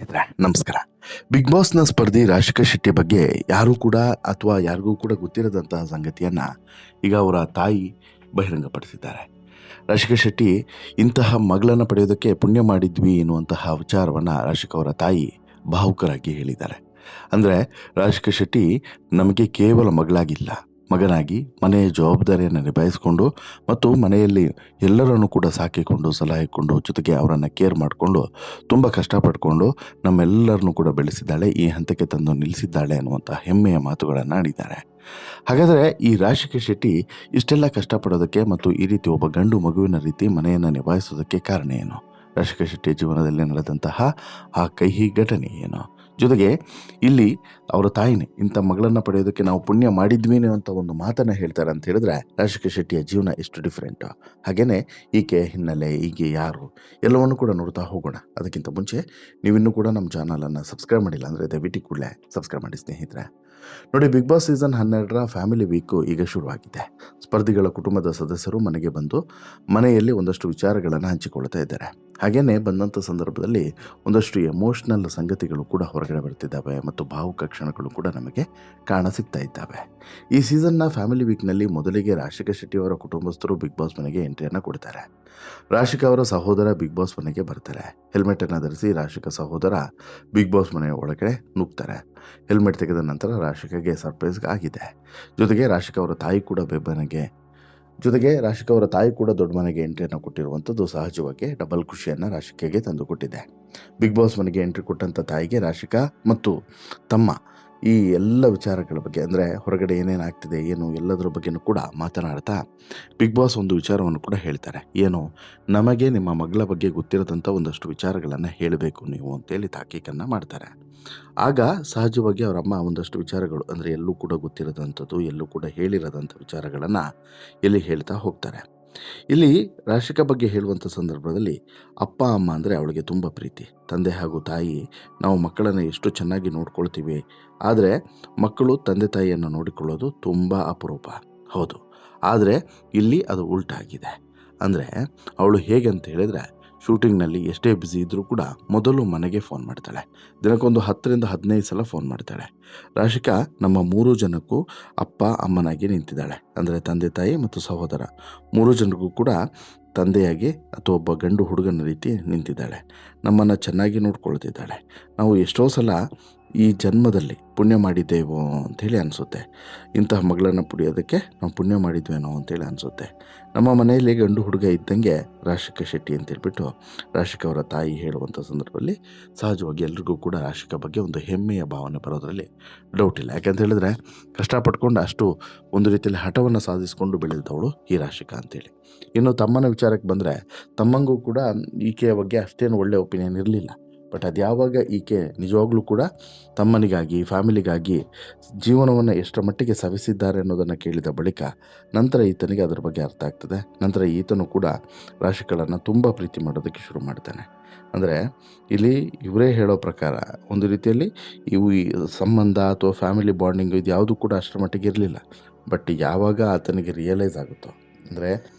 ಸ್ನೇಹಿತರೆ ನಮಸ್ಕಾರ. ಬಿಗ್ ಬಾಸ್ನ ಸ್ಪರ್ಧಿ ರಾಶಿಕಾ ಶೆಟ್ಟಿ ಬಗ್ಗೆ ಯಾರೂ ಕೂಡ ಅಥವಾ ಯಾರಿಗೂ ಕೂಡ ಗೊತ್ತಿರದಂತಹ ಸಂಗತಿಯನ್ನ ಈಗ ಅವರ ತಾಯಿ ಬಹಿರಂಗಪಡಿಸಿದ್ದಾರೆ. ರಾಶಿಕಾ ಶೆಟ್ಟಿ ಇಂತಹ ಮಗಳನ್ನು ಪಡೆಯೋದಕ್ಕೆ ಪುಣ್ಯ ಮಾಡಿದ್ವಿ ಎನ್ನುವಂತಹ ವಿಚಾರವನ್ನ ರಾಶಿಕಾ ಅವರ ತಾಯಿ ಭಾವುಕರಾಗಿ ಹೇಳಿದ್ದಾರೆ. ಅಂದರೆ ರಾಶಿಕಾ ಶೆಟ್ಟಿ ನಮಗೆ ಕೇವಲ ಮಗಳಾಗಿಲ್ಲ, ಮಗನಾಗಿ ಮನೆಯ ಜವಾಬ್ದಾರಿಯನ್ನು ನಿಭಾಯಿಸಿಕೊಂಡು ಮತ್ತು ಮನೆಯಲ್ಲಿ ಎಲ್ಲರನ್ನು ಕೂಡ ಸಾಕಿಕೊಂಡು ಸಲಹೆ ಕೊಟ್ಟು ಜೊತೆಗೆ ಅವರನ್ನು ಕೇರ್ ಮಾಡಿಕೊಂಡು ತುಂಬ ಕಷ್ಟಪಟ್ಕೊಂಡು ನಮ್ಮೆಲ್ಲರನ್ನು ಕೂಡ ಬೆಳೆಸಿದ್ದಾಳೆ, ಈ ಹಂತಕ್ಕೆ ತಂದು ನಿಲ್ಲಿಸಿದ್ದಾಳೆ ಅನ್ನುವಂಥ ಹೆಮ್ಮೆಯ ಮಾತುಗಳನ್ನು ಆಡಿದ್ದಾರೆ. ಹಾಗಾದರೆ ಈ ರಾಶಿಕಾ ಶೆಟ್ಟಿ ಇಷ್ಟೆಲ್ಲ ಕಷ್ಟಪಡೋದಕ್ಕೆ ಮತ್ತು ಈ ರೀತಿ ಒಬ್ಬ ಗಂಡು ಮಗುವಿನ ರೀತಿ ಮನೆಯನ್ನು ನಿಭಾಯಿಸೋದಕ್ಕೆ ಕಾರಣ ಏನು? ರಾಶಿಕಾ ಶೆಟ್ಟಿ ಜೀವನದಲ್ಲಿ ನಡೆದಂತಹ ಆ ಕಹಿ ಘಟನೆ ಏನು? ಜೊತೆಗೆ ಇಲ್ಲಿ ಅವರ ತಾಯಿನೇ ಇಂಥ ಮಗಳನ್ನು ಪಡೆಯೋದಕ್ಕೆ ನಾವು ಪುಣ್ಯ ಮಾಡಿದ್ವಿ ಅಂತ ಒಂದು ಮಾತನ್ನು ಹೇಳ್ತಾರೆ ಅಂತ ಹೇಳಿದ್ರೆ ರಾಶಿಕಾ ಶೆಟ್ಟಿಯ ಜೀವನ ಎಷ್ಟು ಡಿಫ್ರೆಂಟು, ಹಾಗೆಯೇ ಈಕೆಯ ಹಿನ್ನೆಲೆ, ಈಕೆ ಯಾರು ಎಲ್ಲವನ್ನು ಕೂಡ ನೋಡ್ತಾ ಹೋಗೋಣ. ಅದಕ್ಕಿಂತ ಮುಂಚೆ ನೀವಿನ್ನೂ ಕೂಡ ನಮ್ಮ ಚಾನಲನ್ನು ಸಬ್ಸ್ಕ್ರೈಬ್ ಮಾಡಿಲ್ಲ ಅಂದರೆ ದಯವಿಟ್ಟು ಕೂಡಲೇ ಸಬ್ಸ್ಕ್ರೈಬ್ ಮಾಡಿ ಸ್ನೇಹಿತರೆ. ನೋಡಿ, ಬಿಗ್ ಬಾಸ್ ಸೀಸನ್ 12ರ ಫ್ಯಾಮಿಲಿ ವೀಕು ಈಗ ಶುರುವಾಗಿದೆ. ಸ್ಪರ್ಧಿಗಳ ಕುಟುಂಬದ ಸದಸ್ಯರು ಮನೆಗೆ ಬಂದು ಮನೆಯಲ್ಲಿ ಒಂದಷ್ಟು ವಿಚಾರಗಳನ್ನು ಹಂಚಿಕೊಳ್ತಾ ಇದ್ದಾರೆ. ಹಾಗೆಯೇ ಬಂದಂಥ ಸಂದರ್ಭದಲ್ಲಿ ಒಂದಷ್ಟು ಎಮೋಷ್ನಲ್ ಸಂಗತಿಗಳು ಕೂಡ ಹೊರಗಡೆ ಬರ್ತಿದ್ದಾವೆ ಮತ್ತು ಭಾವುಕ ಕ್ಷಣಗಳು ಕೂಡ ನಮಗೆ ಕಾಣ ಸಿಗ್ತಾ ಇದ್ದಾವೆ. ಈ ಸೀಸನ್ನ ಫ್ಯಾಮಿಲಿ ವೀಕ್ನಲ್ಲಿ ಮೊದಲಿಗೆ ರಾಶಿಕಾ ಶೆಟ್ಟಿ ಅವರ ಕುಟುಂಬಸ್ಥರು ಬಿಗ್ ಬಾಸ್ ಮನೆಗೆ ಎಂಟ್ರಿಯನ್ನು ಕೊಡ್ತಾರೆ. ರಾಶಿಕಾ ಅವರ ಸಹೋದರ ಬಿಗ್ ಬಾಸ್ ಮನೆಗೆ ಬರ್ತಾರೆ. ಹೆಲ್ಮೆಟನ್ನು ಧರಿಸಿ ರಾಶಿಕಾ ಸಹೋದರ ಬಿಗ್ ಬಾಸ್ ಮನೆಯ ಒಳಗಡೆ ನುಗ್ತಾರೆ. ಹೆಲ್ಮೆಟ್ ತೆಗೆದ ನಂತರ ರಾಶಿಕಾಗೆ ಸರ್ಪ್ರೈಸ್ ಆಗಿದೆ. ಜೊತೆಗೆ ರಾಶಿಕಾ ಅವರ ತಾಯಿ ಕೂಡ ರಾಶಿಕಾ ಅವರ ತಾಯಿ ಕೂಡ ದೊಡ್ಡ ಮನೆಗೆ ಎಂಟ್ರಿಯನ್ನು ಕೊಟ್ಟಿರುವಂಥದ್ದು ಸಹಜವಾಗಿ ಡಬಲ್ ಖುಷಿಯನ್ನು ರಾಶಿಕಾಗೆ ತಂದುಕೊಟ್ಟಿದೆ. ಬಿಗ್ ಬಾಸ್ ಮನೆಗೆ ಎಂಟ್ರಿ ಕೊಟ್ಟಂಥ ತಾಯಿಗೆ ರಾಶಿಕಾ ಮತ್ತು ತಮ್ಮ ಈ ಎಲ್ಲ ವಿಚಾರಗಳ ಬಗ್ಗೆ, ಅಂದರೆ ಹೊರಗಡೆ ಏನೇನಾಗ್ತಿದೆ ಏನು ಎಲ್ಲದರ ಬಗ್ಗೆನೂ ಕೂಡ ಮಾತನಾಡ್ತಾ ಬಿಗ್ ಬಾಸ್ ಒಂದು ವಿಚಾರವನ್ನು ಕೂಡ ಹೇಳ್ತಾರೆ. ಏನು, ನಮಗೆ ನಿಮ್ಮ ಮಗಳ ಬಗ್ಗೆ ಗೊತ್ತಿರದಂಥ ಒಂದಷ್ಟು ವಿಚಾರಗಳನ್ನು ಹೇಳಬೇಕು ನೀವು ಅಂತೇಳಿ ತಾಕೀಕನ್ನು ಮಾಡ್ತಾರೆ. ಆಗ ಸಹಜವಾಗಿ ಅವರಮ್ಮ ಒಂದಷ್ಟು ವಿಚಾರಗಳು, ಅಂದರೆ ಎಲ್ಲೂ ಕೂಡ ಗೊತ್ತಿರದಂಥದ್ದು, ಎಲ್ಲೂ ಕೂಡ ಹೇಳಿರದಂಥ ವಿಚಾರಗಳನ್ನು ಇಲ್ಲಿ ಹೇಳ್ತಾ ಹೋಗ್ತಾರೆ. ಇಲ್ಲಿ ರಾಶಿಕಾ ಬಗ್ಗೆ ಹೇಳುವಂಥ ಸಂದರ್ಭದಲ್ಲಿ ಅಪ್ಪ ಅಮ್ಮ ಅಂದರೆ ಅವಳಿಗೆ ತುಂಬ ಪ್ರೀತಿ. ತಂದೆ ಹಾಗೂ ತಾಯಿ ನಾವು ಮಕ್ಕಳನ್ನು ಎಷ್ಟು ಚೆನ್ನಾಗಿ ನೋಡ್ಕೊಳ್ತೀವಿ, ಆದರೆ ಮಕ್ಕಳು ತಂದೆ ತಾಯಿಯನ್ನು ನೋಡಿಕೊಳ್ಳೋದು ತುಂಬ ಅಪರೂಪ. ಹೌದು, ಆದರೆ ಇಲ್ಲಿ ಅದು ಉಲ್ಟಾಗಿದೆ. ಅಂದರೆ ಅವಳು ಹೇಗೆ ಅಂತ ಹೇಳಿದರೆ, ಶೂಟಿಂಗ್ನಲ್ಲಿ ಎಷ್ಟೇ ಬ್ಯುಸಿ ಇದ್ದರೂ ಕೂಡ ಮೊದಲು ಮನೆಗೆ ಫೋನ್ ಮಾಡ್ತಾಳೆ. ದಿನಕ್ಕೊಂದು 10ರಿಂದ 15 ಸಲ ಫೋನ್ ಮಾಡ್ತಾಳೆ. ರಾಶಿಕಾ ನಮ್ಮ 3 ಜನಕ್ಕೂ ಅಪ್ಪ ಅಮ್ಮನಾಗಿ ನಿಂತಿದ್ದಾಳೆ. ಅಂದರೆ ತಂದೆ ತಾಯಿ ಮತ್ತು ಸಹೋದರ 3 ಜನರಿಗೂ ಕೂಡ ತಂದೆಯಾಗಿ ಅಥವಾ ಒಬ್ಬ ಗಂಡು ಹುಡುಗನ ರೀತಿ ನಿಂತಿದ್ದಾಳೆ. ನಮ್ಮನ್ನು ಚೆನ್ನಾಗಿ ನೋಡ್ಕೊಳ್ತಿದ್ದಾಳೆ. ನಾವು ಎಷ್ಟೋ ಸಲ ಈ ಜನ್ಮದಲ್ಲಿ ಪುಣ್ಯ ಮಾಡಿದ್ದೇವೋ ಅಂಥೇಳಿ ಅನಿಸುತ್ತೆ. ಇಂತಹ ಮಗಳನ್ನು ಪಡೆಯೋದಕ್ಕೆ ನಾವು ಪುಣ್ಯ ಮಾಡಿದ್ವೇನೋ ಅಂತೇಳಿ ಅನಿಸುತ್ತೆ. ನಮ್ಮ ಮನೆಯಲ್ಲಿ ಗಂಡು ಹುಡುಗ ಇದ್ದಂಗೆ ರಾಶಿಕಾ ಶೆಟ್ಟಿ ಅಂತೇಳ್ಬಿಟ್ಟು ರಾಶಿಕಾ ಅವರ ತಾಯಿ ಹೇಳುವಂಥ ಸಂದರ್ಭದಲ್ಲಿ ಸಹಜವಾಗಿ ಎಲ್ರಿಗೂ ಕೂಡ ರಾಶಿಕಾ ಬಗ್ಗೆ ಒಂದು ಹೆಮ್ಮೆಯ ಭಾವನೆ ಬರೋದರಲ್ಲಿ ಡೌಟ್ ಇಲ್ಲ. ಯಾಕಂತ ಹೇಳಿದ್ರೆ ಕಷ್ಟಪಟ್ಕೊಂಡು ಅಷ್ಟು ಒಂದು ರೀತಿಯಲ್ಲಿ ಹಠವನ್ನು ಸಾಧಿಸಿಕೊಂಡು ಬೆಳೆದವಳು ಈ ರಾಶಿಕಾ ಅಂತೇಳಿ. ಇನ್ನು ತಮ್ಮನ ವಿಚಾರಕ್ಕೆ ಬಂದರೆ, ತಮ್ಮಂಗೂ ಕೂಡ ಈಕೆಯ ಬಗ್ಗೆ ಅಷ್ಟೇನು ಒಳ್ಳೆಯ ಒಪಿನಿಯನ್ ಇರಲಿಲ್ಲ. ಬಟ್ ಅದು ಯಾವಾಗ ಈಕೆ ನಿಜವಾಗ್ಲೂ ಕೂಡ ತಮ್ಮನಿಗಾಗಿ ಫ್ಯಾಮಿಲಿಗಾಗಿ ಜೀವನವನ್ನು ಎಷ್ಟರ ಮಟ್ಟಿಗೆ ಸವಿಸಿದ್ದಾರೆ ಅನ್ನೋದನ್ನು ಕೇಳಿದ ಬಳಿಕ ನಂತರ ಈತನಿಗೆ ಅದರ ಬಗ್ಗೆ ಅರ್ಥ ಆಗ್ತದೆ. ನಂತರ ಈತನು ಕೂಡ ರಾಶಿಗಳನ್ನು ತುಂಬ ಪ್ರೀತಿ ಮಾಡೋದಕ್ಕೆ ಶುರು ಮಾಡ್ತಾನೆ. ಅಂದರೆ ಇಲ್ಲಿ ಇವರೇ ಹೇಳೋ ಪ್ರಕಾರ ಒಂದು ರೀತಿಯಲ್ಲಿ ಇವು ಈ ಸಂಬಂಧ ಅಥವಾ ಫ್ಯಾಮಿಲಿ ಬಾಂಡಿಂಗು ಇದು ಯಾವುದೂ ಕೂಡ ಅಷ್ಟರ ಮಟ್ಟಿಗೆ ಇರಲಿಲ್ಲ. ಬಟ್ ಯಾವಾಗ ಆತನಿಗೆ ರಿಯಲೈಸ್ ಆಗುತ್ತೋ, ಅಂದರೆ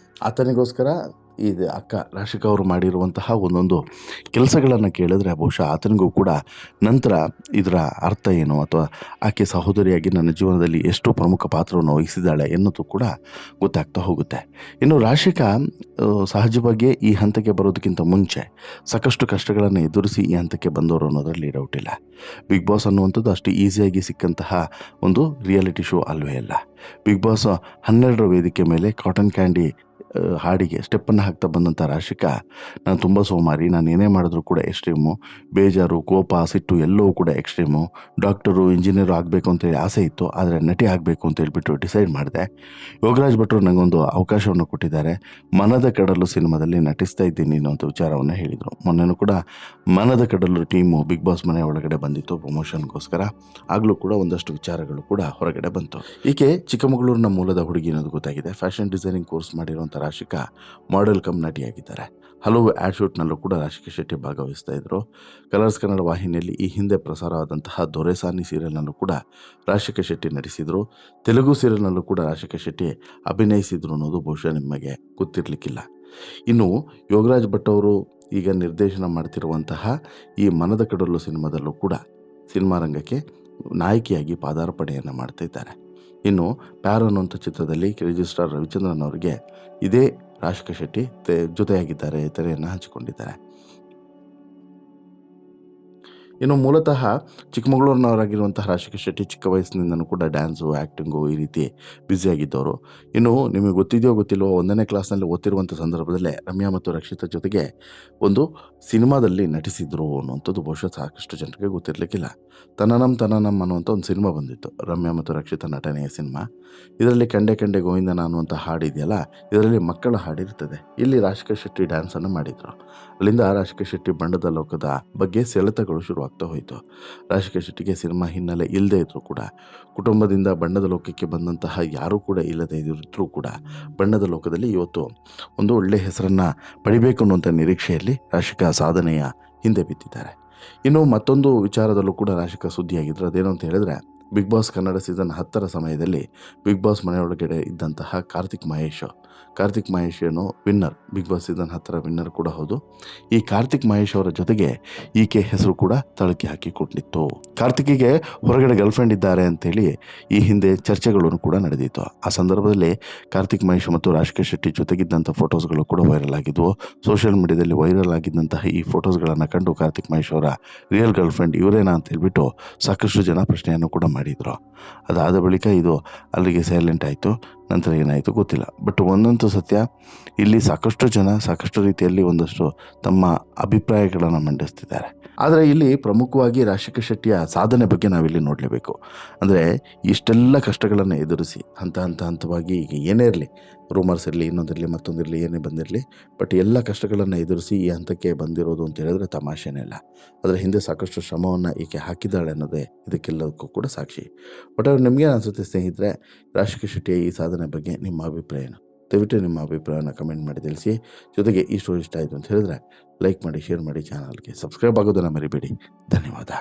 ಆತನಿಗೋಸ್ಕರ ಇದು ಅಕ್ಕ ರಾಶಿಕಾ ಅವರು ಮಾಡಿರುವಂತಹ ಒಂದೊಂದು ಕೆಲಸಗಳನ್ನು ಕೇಳಿದ್ರೆ ಬಹುಶಃ ಆತನಿಗೂ ಕೂಡ ನಂತರ ಇದರ ಅರ್ಥ ಏನು ಅಥವಾ ಆಕೆ ಸಹೋದರಿಯಾಗಿ ನನ್ನ ಜೀವನದಲ್ಲಿ ಎಷ್ಟು ಪ್ರಮುಖ ಪಾತ್ರವನ್ನು ವಹಿಸಿದ್ದಾಳೆ ಎನ್ನುವುದು ಕೂಡ ಗೊತ್ತಾಗ್ತಾ ಹೋಗುತ್ತೆ. ಇನ್ನು ರಾಶಿಕಾ ಸಹಜವಾಗಿ ಈ ಹಂತಕ್ಕೆ ಬರೋದಕ್ಕಿಂತ ಮುಂಚೆ ಸಾಕಷ್ಟು ಕಷ್ಟಗಳನ್ನು ಎದುರಿಸಿ ಈ ಹಂತಕ್ಕೆ ಬಂದವರು ಅನ್ನೋದರಲ್ಲಿ ಡೌಟ್ ಇಲ್ಲ. ಬಿಗ್ ಬಾಸ್ ಅನ್ನುವಂಥದ್ದು ಅಷ್ಟು ಈಸಿಯಾಗಿ ಸಿಕ್ಕಂತಹ ಒಂದು ರಿಯಾಲಿಟಿ ಶೋ ಅಲ್ವೇ ಅಲ್ಲ. ಬಿಗ್ ಬಾಸ್ 12ರ ವೇದಿಕೆ ಮೇಲೆ ಕಾಟನ್ ಕ್ಯಾಂಡಿ ಹಾಡಿಗೆ ಸ್ಟೆಪ್ಪನ್ನು ಹಾಕ್ತಾ ಬಂದಂಥ ರಾಶಿಕಾ, ನಾನು ತುಂಬ ಸೋಮಾರಿ, ನಾನು ಏನೇ ಮಾಡಿದ್ರೂ ಕೂಡ ಎಕ್ಸ್ಟ್ರೀಮು, ಬೇಜಾರು, ಕೋಪ, ಸಿಟ್ಟು ಎಲ್ಲವೂ ಕೂಡ ಎಕ್ಸ್ಟ್ರೀಮು. ಡಾಕ್ಟರು, ಇಂಜಿನಿಯರು ಆಗಬೇಕು ಅಂತೇಳಿ ಆಸೆ ಇತ್ತು, ಆದರೆ ನಟಿ ಆಗಬೇಕು ಅಂತ ಹೇಳ್ಬಿಟ್ಟು ಡಿಸೈಡ್ ಮಾಡಿದೆ. ಯೋಗರಾಜ್ ಭಟ್ರು ನನಗೊಂದು ಅವಕಾಶವನ್ನು ಕೊಟ್ಟಿದ್ದಾರೆ, ಮನದ ಕಡಲು ಸಿನಿಮಾದಲ್ಲಿ ನಟಿಸ್ತಾ ಇದ್ದೀನಿ ಅನ್ನೋಂಥ ವಿಚಾರವನ್ನು ಹೇಳಿದರು. ಮೊನ್ನೆನೂ ಕೂಡ ಮನದ ಕಡಲು ಟೀಮು ಬಿಗ್ ಬಾಸ್ ಮನೆ ಒಳಗಡೆ ಬಂದಿತ್ತು ಪ್ರಮೋಷನ್ಗೋಸ್ಕರ. ಆಗಲೂ ಕೂಡ ಒಂದಷ್ಟು ವಿಚಾರಗಳು ಕೂಡ ಹೊರಗಡೆ ಬಂತು. ಈಕೆ ಚಿಕ್ಕಮಗಳೂರಿನ ಮೂಲದ ಹುಡುಗಿ ಅನ್ನೋದು ಗೊತ್ತಾಗಿದೆ. ಫ್ಯಾಷನ್ ಡಿಸೈನಿಂಗ್ ಕೋರ್ಸ್ ಮಾಡಿರುವಂಥ ರಾಶಿಕಾ ಮಾಡೆಲ್ ಕಮ್ ನಟಿಯಾಗಿದ್ದಾರೆ. ಹಲವು ಆ್ಯಡ್ ಶೂಟ್ನಲ್ಲೂ ಕೂಡ ರಾಶಿಕಾ ಶೆಟ್ಟಿ ಭಾಗವಹಿಸ್ತಾ ಇದ್ದರು. ಕಲರ್ಸ್ ಕನ್ನಡ ವಾಹಿನಿಯಲ್ಲಿ ಈ ಹಿಂದೆ ಪ್ರಸಾರವಾದಂತಹ ದೊರೆಸಾನಿ ಸೀರಿಯಲ್ನಲ್ಲೂ ಕೂಡ ರಾಶಿಕಾ ಶೆಟ್ಟಿ ನಟಿಸಿದರು. ತೆಲುಗು ಸೀರಿಯಲ್ನಲ್ಲೂ ಕೂಡ ರಾಶಿಕಾ ಶೆಟ್ಟಿ ಅಭಿನಯಿಸಿದ್ರು ಅನ್ನೋದು ಬಹುಶಃ ನಿಮಗೆ ಗೊತ್ತಿರಲಿಕ್ಕಿಲ್ಲ. ಇನ್ನು ಯೋಗರಾಜ್ ಭಟ್ ಅವರು ಈಗ ನಿರ್ದೇಶನ ಮಾಡ್ತಿರುವಂತಹ ಈ ಮನದ ಕಡಲು ಸಿನಿಮಾದಲ್ಲೂ ಕೂಡ ಸಿನಿಮಾ ರಂಗಕ್ಕೆ ನಾಯಕಿಯಾಗಿ ಪಾದಾರ್ಪಣೆಯನ್ನು ಮಾಡ್ತಾ ಇದ್ದಾರೆ. ಇನ್ನು ಪ್ಯಾರ್ ಅನ್ನುವಂಥ ಚಿತ್ರದಲ್ಲಿ ರಿಜಿಸ್ಟ್ರಾರ್ ರವಿಚಂದ್ರನ್ ಅವರಿಗೆ ಇದೇ ರಾಶಿಕಾ ಶೆಟ್ಟಿ ಜೊತೆಯಾಗಿದ್ದಾರೆ, ತೆರೆಯನ್ನು ಹಂಚಿಕೊಂಡಿದ್ದಾರೆ. ಇನ್ನು ಮೂಲತಃ ಚಿಕ್ಕಮಗಳೂರಿನವರಾಗಿರುವಂತಹ ರಾಶಿಕಾ ಶೆಟ್ಟಿ ಚಿಕ್ಕ ವಯಸ್ಸಿನಿಂದನೂ ಕೂಡ ಡ್ಯಾನ್ಸು, ಆ್ಯಕ್ಟಿಂಗು ಈ ರೀತಿ ಬ್ಯುಸಿಯಾಗಿದ್ದವರು. ಇನ್ನು ನಿಮಗೆ ಗೊತ್ತಿದೆಯೋ ಗೊತ್ತಿಲ್ವೋ 1ನೇ ಕ್ಲಾಸ್ನಲ್ಲಿ ಓದ್ತಿರುವಂಥ ಸಂದರ್ಭದಲ್ಲೇ ರಮ್ಯಾ ಮತ್ತು ರಕ್ಷಿತಾ ಜೊತೆಗೆ ಒಂದು ಸಿನಿಮಾದಲ್ಲಿ ನಟಿಸಿದ್ರು ಅನ್ನುವಂಥದ್ದು ಬಹುಶಃ ಸಾಕಷ್ಟು ಜನರಿಗೆ ಗೊತ್ತಿರಲಿಕ್ಕಿಲ್ಲ. ತನನಂ ತನನಂ ಅನ್ನುವಂಥ ಒಂದು ಸಿನಿಮಾ ಬಂದಿತ್ತು, ರಮ್ಯಾ ಮತ್ತು ರಕ್ಷಿತಾ ನಟನೆಯ ಸಿನಿಮಾ. ಇದರಲ್ಲಿ ಕಂಡೆ ಕಂಡೆ ಗೋವಿಂದನ ಅನ್ನುವಂಥ ಹಾಡಿದೆಯಲ್ಲ, ಇದರಲ್ಲಿ ಮಕ್ಕಳ ಹಾಡಿರ್ತದೆ. ಇಲ್ಲಿ ರಾಶಿಕಾ ಶೆಟ್ಟಿ ಡ್ಯಾನ್ಸನ್ನು ಮಾಡಿದರು. ಅಲ್ಲಿಂದ ರಾಶಿಕಾ ಶೆಟ್ಟಿ ಬಣ್ಣದ ಲೋಕದ ಬಗ್ಗೆ ಸೆಳೆತಗಳು ಶುರುವಾಗ್ತಾ ಹೋಯಿತು. ರಾಶಿಕಾ ಶೆಟ್ಟಿಗೆ ಸಿನಿಮಾ ಹಿನ್ನೆಲೆ ಇಲ್ಲದೇ ಇದ್ದರೂ ಕೂಡ, ಕುಟುಂಬದಿಂದ ಬಣ್ಣದ ಲೋಕಕ್ಕೆ ಬಂದಂತಹ ಯಾರೂ ಕೂಡ ಇಲ್ಲದೇ ಇದ್ದರೂ ಕೂಡ, ಬಣ್ಣದ ಲೋಕದಲ್ಲಿ ಇವತ್ತು ಒಂದು ಒಳ್ಳೆಯ ಹೆಸರನ್ನು ಪಡಿಬೇಕು ಅನ್ನುವಂಥ ನಿರೀಕ್ಷೆಯಲ್ಲಿ ರಾಶಿಕಾ ಸಾಧನೆಯ ಹಿಂದೆ ಬಿದ್ದಿದ್ದಾರೆ. ಇನ್ನು ಮತ್ತೊಂದು ವಿಚಾರದಲ್ಲೂ ಕೂಡ ರಾಶಿಕಾ ಸುದ್ದಿಯಾಗಿದ್ದರು. ಅದೇನು ಅಂತ ಹೇಳಿದ್ರೆ, ಬಿಗ್ ಬಾಸ್ ಕನ್ನಡ ಸೀಸನ್ 10ರ ಸಮಯದಲ್ಲಿ ಬಿಗ್ ಬಾಸ್ ಮನೆಯೊಳಗಡೆ ಇದ್ದಂತಹ ಕಾರ್ತಿಕ್ ಮಹೇಶ್ ಏನು ವಿನ್ನರ್, ಬಿಗ್ ಬಾಸ್ ಸೀಸನ್ 10ರ ವಿನ್ನರ್ ಕೂಡ ಹೌದು. ಈ ಕಾರ್ತಿಕ್ ಮಹೇಶ್ ಅವರ ಜೊತೆಗೆ ಈಕೆ ಹೆಸರು ಕೂಡ ತಳಕಿ ಹಾಕಿಕೊಂಡಿತ್ತು. ಕಾರ್ತಿಕಿಗೆ ಹೊರಗಡೆ ಗರ್ಲ್ಫ್ರೆಂಡ್ ಇದ್ದಾರೆ ಅಂತೇಳಿ ಈ ಹಿಂದೆ ಚರ್ಚೆಗಳನ್ನು ಕೂಡ ನಡೆದಿತ್ತು. ಆ ಸಂದರ್ಭದಲ್ಲಿ ಕಾರ್ತಿಕ್ ಮಹೇಶ್ ಮತ್ತು ರಾಶಿಕಾ ಶೆಟ್ಟಿ ಜೊತೆಗಿದ್ದಂಥ ಫೋಟೋಸ್ಗಳು ಕೂಡ ವೈರಲ್ ಆಗಿದ್ವು. ಸೋಷಿಯಲ್ ಮೀಡಿಯಾದಲ್ಲಿ ವೈರಲ್ ಆಗಿದ್ದಂತಹ ಈ ಫೋಟೋಸ್ಗಳನ್ನು ಕಂಡು ಕಾರ್ತಿಕ್ ಮಹೇಶ್ ಅವರ ರಿಯಲ್ ಗರ್ಲ್ಫ್ರೆಂಡ್ ಇವರೇನಾ ಅಂತ ಹೇಳ್ಬಿಟ್ಟು ಸಾಕಷ್ಟು ಜನ ಪ್ರಶ್ನೆಯನ್ನು ಕೂಡ ಮಾಡಿದರು. ಅದಾದ ಬಳಿಕ ಇದು ಅಲ್ಲಿಗೆ ಸೈಲೆಂಟ್ ಆಯಿತು. ನಂತರ ಏನಾಯಿತು ಗೊತ್ತಿಲ್ಲ. ಬಟ್ ಒಂದಂತೂ ಸತ್ಯ, ಇಲ್ಲಿ ಸಾಕಷ್ಟು ಜನ ಸಾಕಷ್ಟು ರೀತಿಯಲ್ಲಿ ಒಂದಷ್ಟು ತಮ್ಮ ಅಭಿಪ್ರಾಯಗಳನ್ನು ಮಂಡಿಸ್ತಿದ್ದಾರೆ. ಆದರೆ ಇಲ್ಲಿ ಪ್ರಮುಖವಾಗಿ ರಾಶಿಕಾ ಶೆಟ್ಟಿಯ ಸಾಧನೆ ಬಗ್ಗೆ ನಾವಿಲ್ಲಿ ನೋಡಲೇಬೇಕು. ಅಂದರೆ ಇಷ್ಟೆಲ್ಲ ಕಷ್ಟಗಳನ್ನು ಎದುರಿಸಿ ಹಂತವಾಗಿ ಈಗ ಏನೇ ಇರಲಿ, ರೂಮರ್ಸ್ ಇರಲಿ, ಇನ್ನೊಂದಿರಲಿ, ಮತ್ತೊಂದಿರಲಿ, ಏನೇ ಬಂದಿರಲಿ, ಬಟ್ ಎಲ್ಲ ಕಷ್ಟಗಳನ್ನು ಎದುರಿಸಿ ಈ ಹಂತಕ್ಕೆ ಬಂದಿರೋದು ಅಂತ ಹೇಳಿದ್ರೆ ತಮಾಷೆನೇ ಇಲ್ಲ. ಅದರ ಹಿಂದೆ ಸಾಕಷ್ಟು ಶ್ರಮವನ್ನು ಈಕೆ ಹಾಕಿದ್ದಾಳೆ ಅನ್ನೋದೇ ಇದಕ್ಕೆಲ್ಲದಕ್ಕೂ ಕೂಡ ಸಾಕ್ಷಿ. ಬಟ್ ನಿಮಗೆ ಅನಿಸುತ್ತೆ ಸ್ನೇಹಿತರೆ, ರಾಶಿಕಾ ಶೆಟ್ಟಿಯ ಈ ಸಾಧನೆ ಬಗ್ಗೆ ನಿಮ್ಮ ಅಭಿಪ್ರಾಯ ಏನು? ದಯವಿಟ್ಟು ನಿಮ್ಮ ಅಭಿಪ್ರಾಯನ ಕಮೆಂಟ್ ಮಾಡಿ ತಿಳಿಸಿ. ಜೊತೆಗೆ ಈ ಸ್ಟೋರಿ ಇಷ್ಟ ಆಯಿತು ಅಂತ ಹೇಳಿದ್ರೆ ಲೈಕ್ ಮಾಡಿ, ಶೇರ್ ಮಾಡಿ, ಚಾನಲ್ಗೆ ಸಬ್ಸ್ಕ್ರೈಬ್ ಆಗೋದನ್ನು ಮರಿಬೇಡಿ. ಧನ್ಯವಾದ.